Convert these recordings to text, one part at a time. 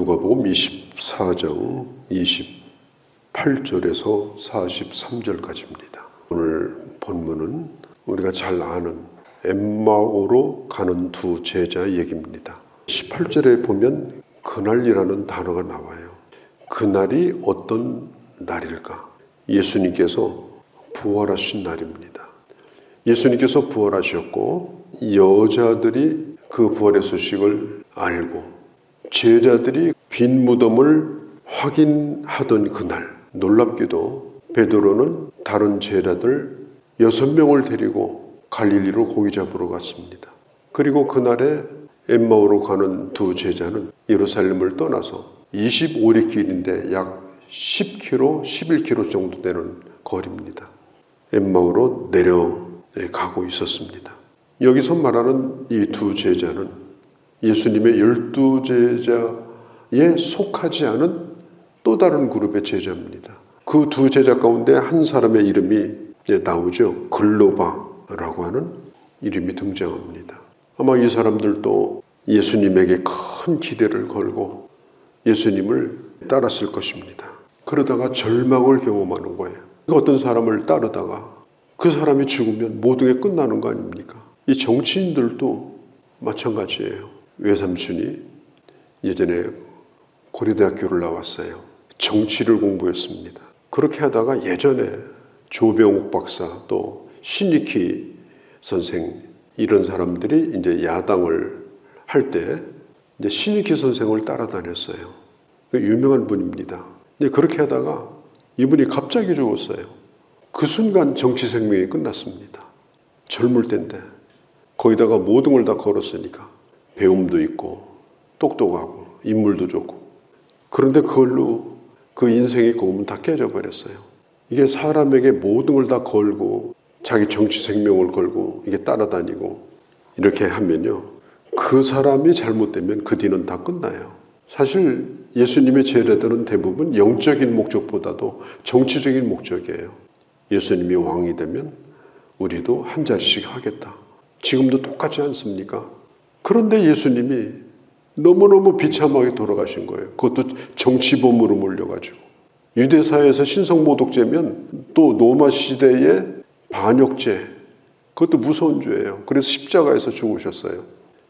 누가복음 24장 28절에서 43절까지입니다. 오늘 본문은 우리가 잘 아는 엠마오로 가는 두 제자 얘기입니다. 18절에 보면 그날이라는 단어가 나와요. 그날이 어떤 날일까? 예수님께서 부활하신 날입니다. 예수님께서 부활하셨고 여자들이 그 부활의 소식을 알고 제자들이 빈 무덤을 확인하던 그날, 놀랍게도 베드로는 다른 제자들 6명을 데리고 갈릴리로 고기 잡으러 갔습니다. 그리고 그날에 엠마오로 가는 두 제자는 예루살렘을 떠나서 25리 길인데 약 10km, 11km 정도 되는 거리입니다. 엠마오로 내려가고 있었습니다. 여기서 말하는 이 두 제자는 예수님의 12제자에 속하지 않은 또 다른 그룹의 제자입니다. 그 두 제자 가운데 한 사람의 이름이 나오죠. 글로바라고 하는 이름이 등장합니다. 아마 이 사람들도 예수님에게 큰 기대를 걸고 예수님을 따랐을 것입니다. 그러다가 절망을 경험하는 거예요. 어떤 사람을 따르다가 그 사람이 죽으면 모든 게 끝나는 거 아닙니까? 이 정치인들도 마찬가지예요. 외삼촌이 예전에 고려대학교를 나왔어요. 정치를 공부했습니다. 그렇게 하다가 예전에 조병욱 박사 또 신익희 선생 이런 사람들이 이제 야당을 할 때 이제 신익희 선생을 따라다녔어요. 유명한 분입니다. 그렇게 하다가 이분이 갑자기 죽었어요. 그 순간 정치 생명이 끝났습니다. 젊을 때인데 거기다가 모든 걸 다 걸었으니까 배움도 있고 똑똑하고 인물도 좋고 그런데 그걸로 그 인생의 꿈은 다 깨져버렸어요. 이게 사람에게 모든 걸 다 걸고 자기 정치 생명을 걸고 이게 따라다니고 이렇게 하면요 그 사람이 잘못되면 그 뒤는 다 끝나요. 사실 예수님의 제자들은 대부분 영적인 목적보다도 정치적인 목적이에요. 예수님이 왕이 되면 우리도 한 자리씩 하겠다. 지금도 똑같지 않습니까? 그런데 예수님이 너무너무 비참하게 돌아가신 거예요. 그것도 정치범으로 몰려가지고. 유대사회에서 신성모독죄면 또 로마 시대의 반역죄, 그것도 무서운 죄예요. 그래서 십자가에서 죽으셨어요.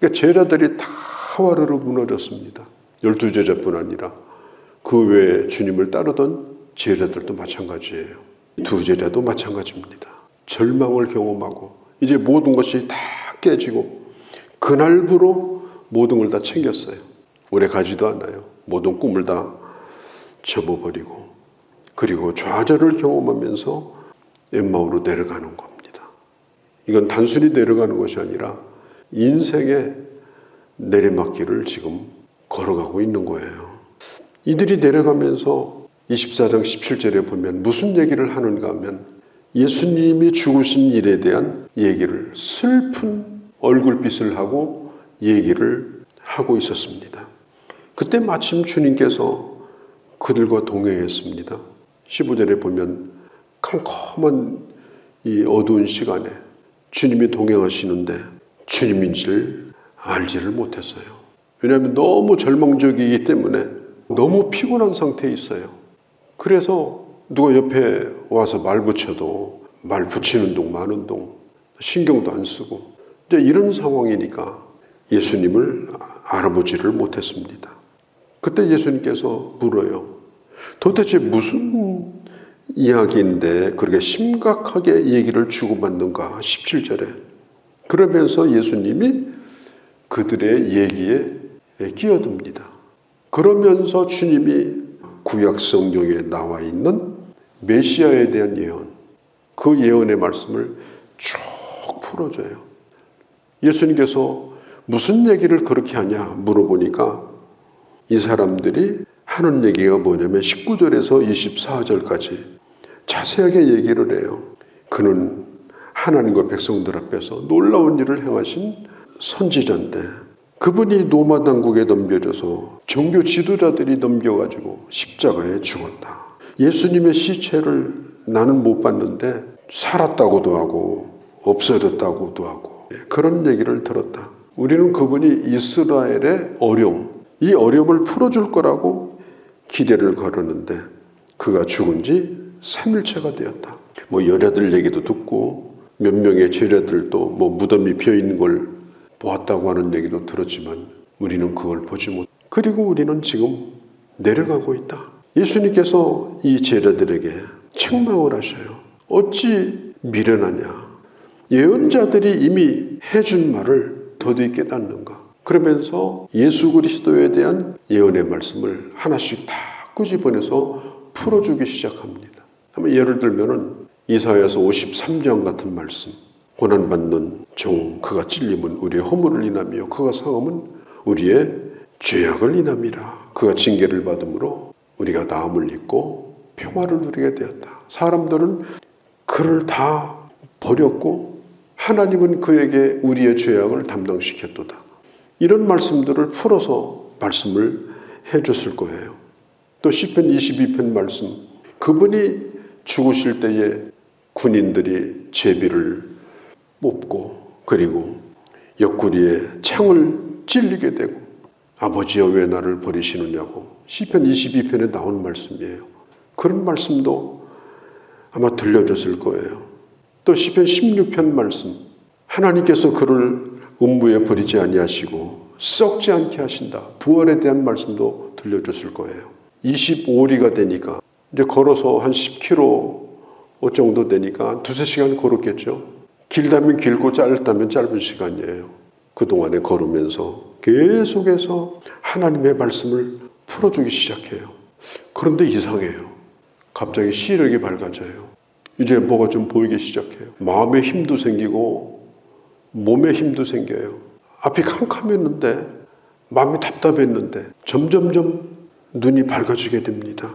그러니까 제자들이 다 와르르 무너졌습니다. 12제자뿐 아니라 그 외에 주님을 따르던 제자들도 마찬가지예요. 두 제자도 마찬가지입니다. 절망을 경험하고 이제 모든 것이 다 깨지고 그날부로 모든 걸 다 챙겼어요. 오래 가지도 않아요. 모든 꿈을 다 접어버리고 그리고 좌절을 경험하면서 엠마오로 내려가는 겁니다. 이건 단순히 내려가는 것이 아니라 인생의 내리막길을 지금 걸어가고 있는 거예요. 이들이 내려가면서 24장 17절에 보면 무슨 얘기를 하는가 하면 예수님이 죽으신 일에 대한 얘기를 슬픈 얼굴빛을 하고 얘기를 하고 있었습니다. 그때 마침 주님께서 그들과 동행했습니다. 15절에 보면 캄캄한 이 어두운 시간에 주님이 동행하시는데 주님인지를 알지를 못했어요. 왜냐하면 너무 절망적이기 때문에 너무 피곤한 상태에 있어요. 그래서 누가 옆에 와서 말 붙여도 말 붙이는 동 마는 동 신경도 안 쓰고 이제 이런 상황이니까 예수님을 알아보지를 못했습니다. 그때 예수님께서 물어요. 도대체 무슨 이야기인데 그렇게 심각하게 얘기를 주고받는가 17절에. 그러면서 예수님이 그들의 얘기에 끼어듭니다. 그러면서 주님이 구약 성경에 나와 있는 메시아에 대한 예언, 그 예언의 말씀을 쭉 풀어줘요. 예수님께서 무슨 얘기를 그렇게 하냐 물어보니까 이 사람들이 하는 얘기가 뭐냐면 19절에서 24절까지 자세하게 얘기를 해요. 그는 하나님과 백성들 앞에서 놀라운 일을 행하신 선지자인데 그분이 로마 당국에 넘겨져서 종교 지도자들이 넘겨가지고 십자가에 죽었다. 예수님의 시체를 나는 못 봤는데 살았다고도 하고 없어졌다고도 하고 그런 얘기를 들었다. 우리는 그분이 이스라엘의 어려움, 이 어려움을 풀어줄 거라고 기대를 걸었는데 그가 죽은 지 3일째가 되었다. 여자들 얘기도 듣고 몇 명의 제자들도 무덤이 비어있는 걸 보았다고 하는 얘기도 들었지만 우리는 그걸 보지 못. 그리고 우리는 지금 내려가고 있다. 예수님께서 이 제자들에게 책망을 하셔요. 어찌 미련하냐. 예언자들이 이미 해준 말을 더디 깨닫는가. 그러면서 예수 그리스도에 대한 예언의 말씀을 하나씩 다 끄집어내서 풀어주기 시작합니다. 예를 들면은 이사야서 53장 같은 말씀. 고난받는 종 그가 찔림은 우리의 허물을 인하며 그가 상함은 우리의 죄악을 인함이라. 그가 징계를 받음으로 우리가 나음을 입고 평화를 누리게 되었다. 사람들은 그를 다 버렸고 하나님은 그에게 우리의 죄악을 담당시켰도다. 이런 말씀들을 풀어서 말씀을 해줬을 거예요. 또 시편 22편 말씀. 그분이 죽으실 때에 군인들이 제비를 뽑고 그리고 옆구리에 창을 찔리게 되고 아버지여 왜 나를 버리시느냐고 시편 22편에 나온 말씀이에요. 그런 말씀도 아마 들려줬을 거예요. 또 시편 16편 말씀. 하나님께서 그를 음부에 버리지 아니하시고 썩지 않게 하신다. 부활에 대한 말씀도 들려줬을 거예요. 25리가 되니까 이제 걸어서 한 10km 정도 되니까 두세 시간 걸었겠죠. 길다면 길고 짧다면 짧은 시간이에요. 그동안에 걸으면서 계속해서 하나님의 말씀을 풀어주기 시작해요. 그런데 이상해요. 갑자기 시력이 밝아져요. 이제 뭐가 좀 보이기 시작해요. 마음의 힘도 생기고 몸의 힘도 생겨요. 앞이 캄캄했는데 마음이 답답했는데 점점점 눈이 밝아지게 됩니다.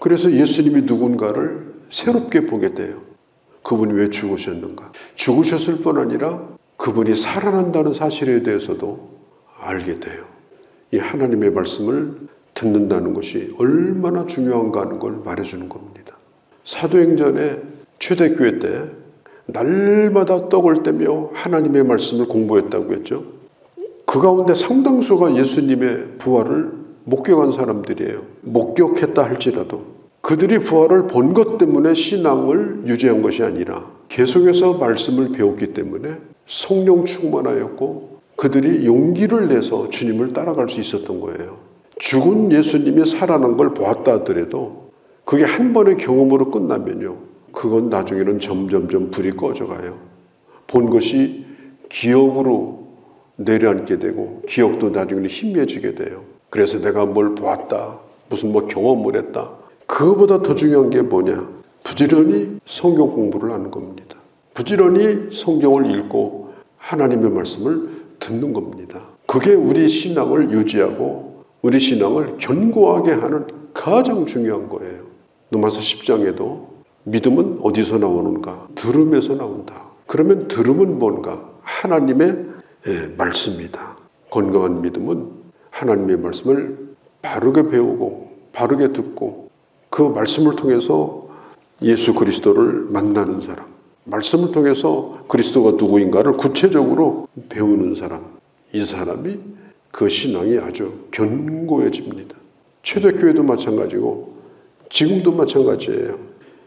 그래서 예수님이 누군가를 새롭게 보게 돼요. 그분이 왜 죽으셨는가? 죽으셨을 뿐 아니라 그분이 살아난다는 사실에 대해서도 알게 돼요. 이 하나님의 말씀을 듣는다는 것이 얼마나 중요한가 하는 걸 말해주는 겁니다. 사도행전에 초대교회 때 날마다 떡을 떼며 하나님의 말씀을 공부했다고 했죠. 그 가운데 상당수가 예수님의 부활을 목격한 사람들이에요. 목격했다 할지라도 그들이 부활을 본 것 때문에 신앙을 유지한 것이 아니라 계속해서 말씀을 배웠기 때문에 성령 충만하였고 그들이 용기를 내서 주님을 따라갈 수 있었던 거예요. 죽은 예수님이 살아난 걸 보았다 하더라도 그게 한 번의 경험으로 끝나면요. 그건 나중에는 점점점 불이 꺼져가요. 본 것이 기억으로 내려앉게 되고 기억도 나중에는 희미해지게 돼요. 그래서 내가 뭘 보았다, 무슨 경험을 했다. 그거보다 더 중요한 게 뭐냐? 부지런히 성경 공부를 하는 겁니다. 부지런히 성경을 읽고 하나님의 말씀을 듣는 겁니다. 그게 우리 신앙을 유지하고 우리 신앙을 견고하게 하는 가장 중요한 거예요. 로마서 10장에도 믿음은 어디서 나오는가? 들음에서 나온다. 그러면 들음은 뭔가? 하나님의 말씀이다. 건강한 믿음은 하나님의 말씀을 바르게 배우고 바르게 듣고 그 말씀을 통해서 예수 그리스도를 만나는 사람, 말씀을 통해서 그리스도가 누구인가를 구체적으로 배우는 사람, 이 사람이 그 신앙이 아주 견고해집니다. 초대교회도 마찬가지고 지금도 마찬가지예요.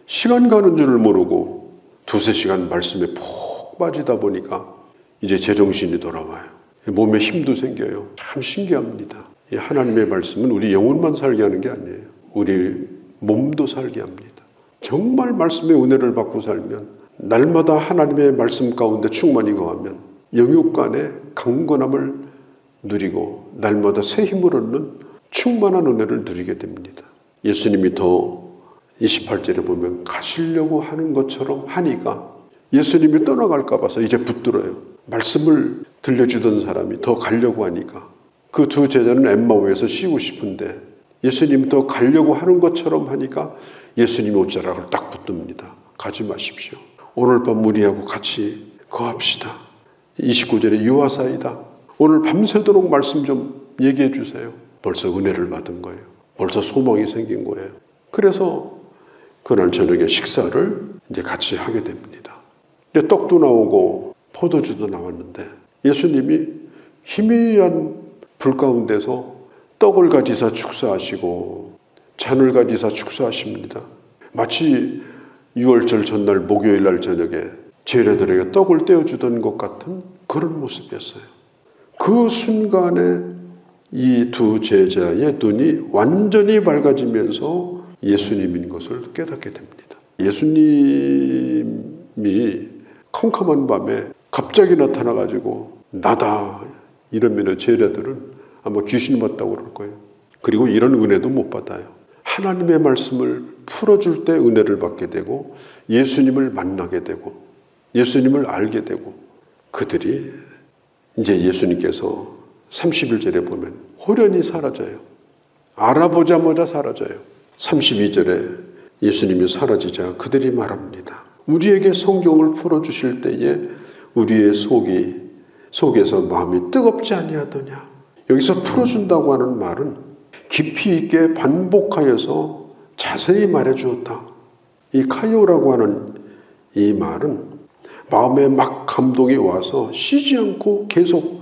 시간 가는 줄을 모르고 두세 시간 말씀에 푹 빠지다 보니까 이제 제정신이 돌아와요. 몸에 힘도 생겨요. 참 신기합니다. 이 하나님의 말씀은 우리 영혼만 살게 하는 게 아니에요. 우리 몸도 살게 합니다. 정말 말씀의 은혜를 받고 살면 날마다 하나님의 말씀 가운데 충만히 거하면 영육간의 강건함을 누리고 날마다 새 힘을 얻는 충만한 은혜를 누리게 됩니다. 예수님이 더 28절에 보면 가시려고 하는 것처럼 하니까 예수님이 떠나갈까 봐서 이제 붙들어요. 말씀을 들려주던 사람이 더 가려고 하니까 그 두 제자는 엠마오에서 쉬고 싶은데 예수님이 더 가려고 하는 것처럼 하니까 예수님이 옷자락을 딱 붙듭니다. 가지 마십시오. 오늘 밤 우리하고 같이 거합시다. 29절에 유아사이다. 오늘 밤새도록 말씀 좀 얘기해 주세요. 벌써 은혜를 받은 거예요. 벌써 소망이 생긴 거예요. 그래서 그날 저녁에 식사를 이제 같이 하게 됩니다. 이제 떡도 나오고 포도주도 나왔는데 예수님이 희미한 불 가운데서 떡을 가지사 축사하시고 잔을 가지사 축사하십니다. 마치 유월절 전날 목요일 날 저녁에 제자들에게 떡을 떼어주던 것 같은 그런 모습이었어요. 그 순간에 이 두 제자의 눈이 완전히 밝아지면서 예수님인 것을 깨닫게 됩니다. 예수님이 컴컴한 밤에 갑자기 나타나가지고 나다 이러면 제자들은 아마 귀신 봤다고 그럴 거예요. 그리고 이런 은혜도 못 받아요. 하나님의 말씀을 풀어줄 때 은혜를 받게 되고 예수님을 만나게 되고 예수님을 알게 되고 그들이 이제 예수님께서 31절에 보면 호련히 사라져요. 알아보자마자 사라져요. 32절에 예수님이 사라지자 그들이 말합니다. 우리에게 성경을 풀어주실 때에 우리의 속에서 마음이 뜨겁지 아니하더냐. 여기서 풀어준다고 하는 말은 깊이 있게 반복하여서 자세히 말해주었다. 이 카이오라고 하는 이 말은 마음에 막 감동이 와서 쉬지 않고 계속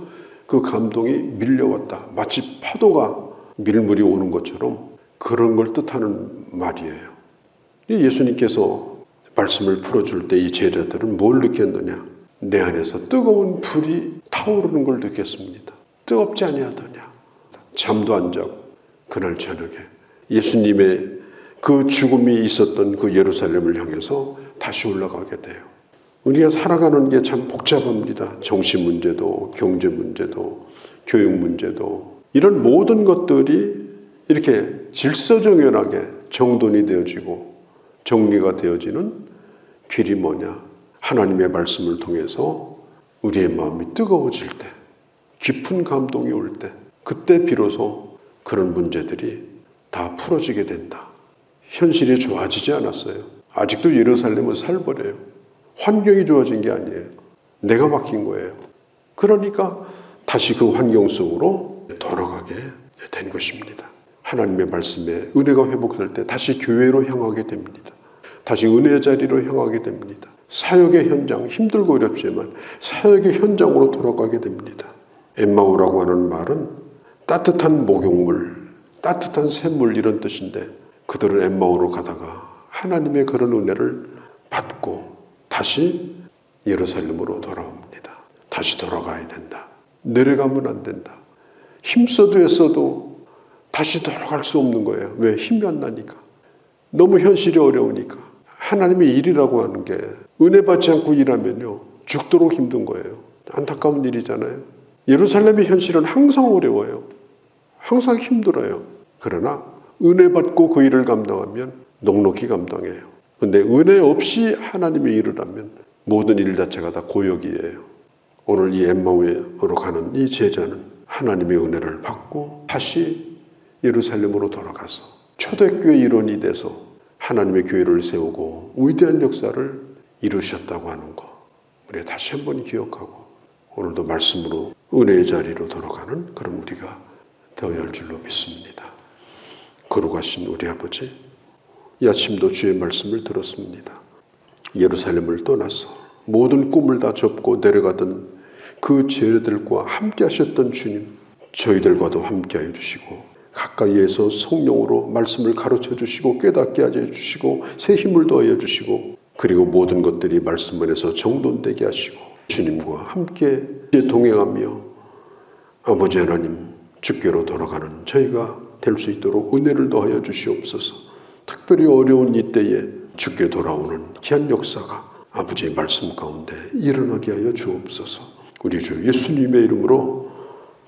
그 감동이 밀려왔다. 마치 파도가 밀물이 오는 것처럼 그런 걸 뜻하는 말이에요. 예수님께서 말씀을 풀어줄 때 이 제자들은 뭘 느꼈느냐? 내 안에서 뜨거운 불이 타오르는 걸 느꼈습니다. 뜨겁지 아니하더냐? 잠도 안 자고 그날 저녁에 예수님의 그 죽음이 있었던 그 예루살렘을 향해서 다시 올라가게 돼요. 우리가 살아가는 게 참 복잡합니다. 정치 문제도, 경제 문제도, 교육 문제도 이런 모든 것들이 이렇게 질서정연하게 정돈이 되어지고 정리가 되어지는 길이 뭐냐? 하나님의 말씀을 통해서 우리의 마음이 뜨거워질 때, 깊은 감동이 올 때, 그때 비로소 그런 문제들이 다 풀어지게 된다. 현실이 좋아지지 않았어요. 아직도 예루살렘은 살벌해요. 환경이 좋아진 게 아니에요. 내가 바뀐 거예요. 그러니까 다시 그 환경 속으로 돌아가게 된 것입니다. 하나님의 말씀에 은혜가 회복될 때 다시 교회로 향하게 됩니다. 다시 은혜의 자리로 향하게 됩니다. 사역의 현장, 힘들고 어렵지만 사역의 현장으로 돌아가게 됩니다. 엠마오라고 하는 말은 따뜻한 목욕물, 따뜻한 샘물 이런 뜻인데 그들은 엠마오로 가다가 하나님의 그런 은혜를 받고 다시 예루살렘으로 돌아옵니다. 다시 돌아가야 된다. 내려가면 안 된다. 힘써도 애써도 다시 돌아갈 수 없는 거예요. 왜? 힘이 안 나니까. 너무 현실이 어려우니까. 하나님의 일이라고 하는 게 은혜 받지 않고 일하면요 죽도록 힘든 거예요. 안타까운 일이잖아요. 예루살렘의 현실은 항상 어려워요. 항상 힘들어요. 그러나 은혜 받고 그 일을 감당하면 넉넉히 감당해요. 그런데 은혜 없이 하나님의 일을 하면 모든 일 자체가 다 고역이에요. 오늘 이 엠마오로 가는 이 제자는 하나님의 은혜를 받고 다시 예루살렘으로 돌아가서 초대교회 일원이 돼서 하나님의 교회를 세우고 위대한 역사를 이루셨다고 하는 거 우리 다시 한번 기억하고 오늘도 말씀으로 은혜의 자리로 돌아가는 그런 우리가 되어야 할 줄로 믿습니다. 거룩하신 우리 아버지, 이 아침도 주의 말씀을 들었습니다. 예루살렘을 떠나서 모든 꿈을 다 접고 내려가던 그 제자들과 함께 하셨던 주님, 저희들과도 함께 하여 주시고 가까이에서 성령으로 말씀을 가르쳐 주시고 깨닫게 하여 주시고 새 힘을 더하여 주시고 그리고 모든 것들이 말씀 안에서 정돈되게 하시고 주님과 함께 동행하며 아버지 하나님 주께로 돌아가는 저희가 될 수 있도록 은혜를 더하여 주시옵소서. 특별히 어려운 이때에 주께 돌아오는 귀한 역사가 아버지의 말씀 가운데 일어나게 하여 주옵소서. 우리 주 예수님의 이름으로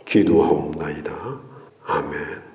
기도하옵나이다. 아멘.